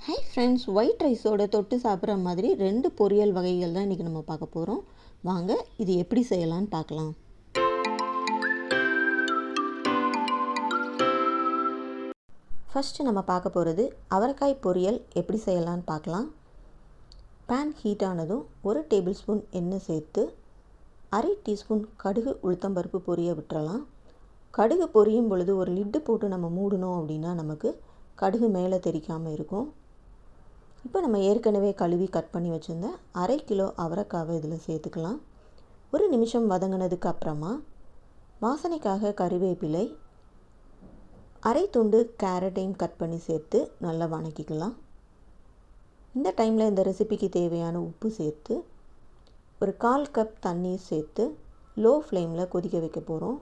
Hi friends, white ரைஸோட தொட்டு சாப்பிட்ற மாதிரி 2 பொரியல் வகைகள் தான் இன்றைக்கி நம்ம பார்க்க போகிறோம். வாங்க இது எப்படி செய்யலான்னு பார்க்கலாம். ஃபஸ்ட்டு நம்ம பார்க்க போகிறது அவரைக்காய் பொரியல் எப்படி செய்யலான்னு பார்க்கலாம். பேன் ஹீட் ஆனதும் 1 டேபிள் ஸ்பூன் எண்ணெய் சேர்த்து அரை டீஸ்பூன் கடுகு உளுத்தம்பருப்பு பொரிய விட்டுறலாம். கடுகு பொரியும் பொழுது ஒரு லிட்டு போட்டு நம்ம மூடணும் அப்படின்னா நமக்கு கடுகு மேலே தெரிக்காமல் இருக்கும். இப்போ நம்ம ஏற்கனவே கழுவி கட் பண்ணி வச்சுருந்த 1/2 கிலோ அவரைக்காவை இதில் சேர்த்துக்கலாம். 1 நிமிஷம் வதங்கினதுக்கு அப்புறமா வாசனைக்காக கறிவேப்பிலை, அரை துண்டு கேரட்டையும் கட் பண்ணி சேர்த்து நல்லா வதக்கிக்கலாம். இந்த டைமில் இந்த ரெசிபிக்கு தேவையான உப்பு சேர்த்து ஒரு 1/4 கப் தண்ணீர் சேர்த்து லோ ஃப்ளேமில் கொதிக்க வைக்க போகிறோம்.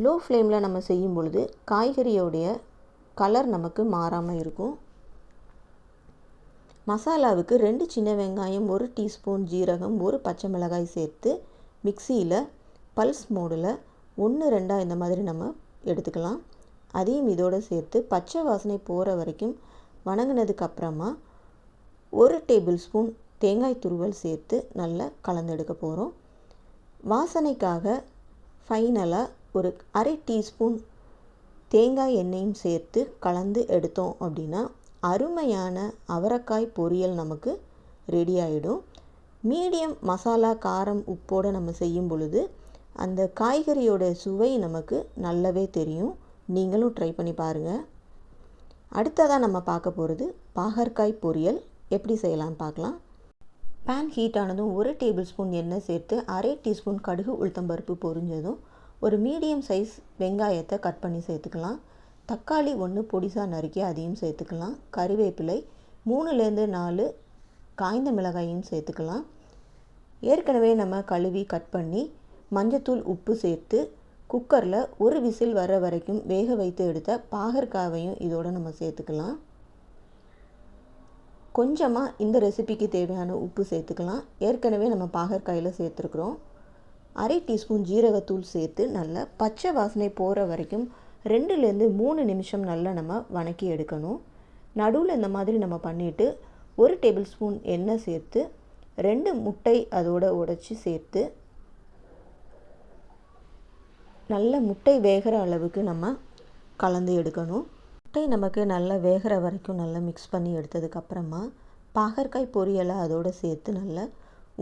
லோ ஃப்ளேமில் நம்ம செய்யும் பொழுது காய்கறியோடைய கலர் நமக்கு மாறாமல் இருக்கும். மசாலாவுக்கு 2 சின்ன வெங்காயம், 1 டீஸ்பூன் ஜீரகம், 1 பச்சை மிளகாய் சேர்த்து மிக்சியில் பல்ஸ் மோடில் 1-2 இந்த மாதிரி நம்ம எடுத்துக்கலாம். அதையும் இதோடு சேர்த்து பச்சை வாசனை போகிற வரைக்கும் வணங்கினதுக்கு அப்புறமா 1 டேபிள் ஸ்பூன் தேங்காய் துருவல் சேர்த்து நல்லா கலந்தெடுக்க போகிறோம். வாசனைக்காக ஃபைனலாக ஒரு அரை டீஸ்பூன் தேங்காய் எண்ணெயும் சேர்த்து கலந்து எடுத்தோம் அப்படின்னா அருமையான அவரைக்காய் பொரியல் நமக்கு ரெடி ஆகிடும். மீடியம் மசாலா, காரம், உப்போடு நம்ம செய்யும் பொழுது அந்த காய்கறியோட சுவை நமக்கு நல்லாவே தெரியும். நீங்களும் ட்ரை பண்ணி பாருங்கள். அடுத்ததாக நம்ம பார்க்க போகிறது பாகற்காய் பொரியல் எப்படி செய்யலான்னு பார்க்கலாம். பேன் ஹீட் ஆனதும் 1 டேபிள் ஸ்பூன் எண்ணெய் சேர்த்து அரை டீஸ்பூன் கடுகு உளுத்தம்பருப்பு பொரிஞ்சதும் ஒரு மீடியம் சைஸ் வெங்காயத்தை கட் பண்ணி சேர்த்துக்கலாம். தக்காளி 1 பொடிசாக நறுக்கி அதையும் சேர்த்துக்கலாம். கறிவேப்பிலை 3-4 காய்ந்த மிளகாயும் சேர்த்துக்கலாம். ஏற்கனவே நம்ம கழுவி கட் பண்ணி மஞ்சத்தூள், உப்பு சேர்த்து குக்கரில் 1 விசில் வர வரைக்கும் வேக வைத்து எடுத்த பாகற்காவையும் இதோடு நம்ம சேர்த்துக்கலாம். கொஞ்சமாக இந்த ரெசிபிக்கு தேவையான உப்பு சேர்த்துக்கலாம். ஏற்கனவே நம்ம பாகற்காயில் சேர்த்துருக்குறோம். அரை டீஸ்பூன் ஜீரகத்தூள் சேர்த்து நல்லா பச்சை வாசனை போகிற வரைக்கும் 2-3 நிமிஷம் நல்லா நம்ம வதக்கி எடுக்கணும். நடுவில் இந்த மாதிரி நம்ம பண்ணிவிட்டு 1 டேபிள் ஸ்பூன் எண்ணெய் சேர்த்து 2 முட்டை அதோடு உடைச்சி சேர்த்து நல்ல முட்டை வேகிற அளவுக்கு நம்ம கலந்து எடுக்கணும். முட்டை நமக்கு நல்லா வேகிற வரைக்கும் நல்லா மிக்ஸ் பண்ணி எடுத்ததுக்கப்புறமா பாகற்காய் பொரியலை அதோடு சேர்த்து நல்லா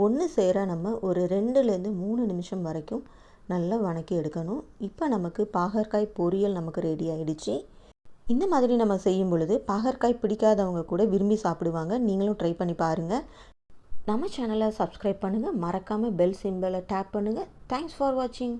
ஒன்று சேர நம்ம ஒரு 2-3 நிமிஷம் வரைக்கும் நல்லா வதக்கி எடுக்கணும். இப்போ நமக்கு பாகற்காய் பொரியல் நமக்கு ரெடி ஆகிடுச்சு. இந்த மாதிரி நம்ம செய்யும் பொழுது பாகற்காய் பிடிக்காதவங்க கூட விரும்பி சாப்பிடுவாங்க. நீங்களும் ட்ரை பண்ணி பாருங்கள். நம்ம சேனலை சப்ஸ்கிரைப் பண்ணுங்கள். மறக்காமல் பெல் சிம்பலை டேப் பண்ணுங்கள். தேங்க்ஸ் ஃபார் வாட்சிங்.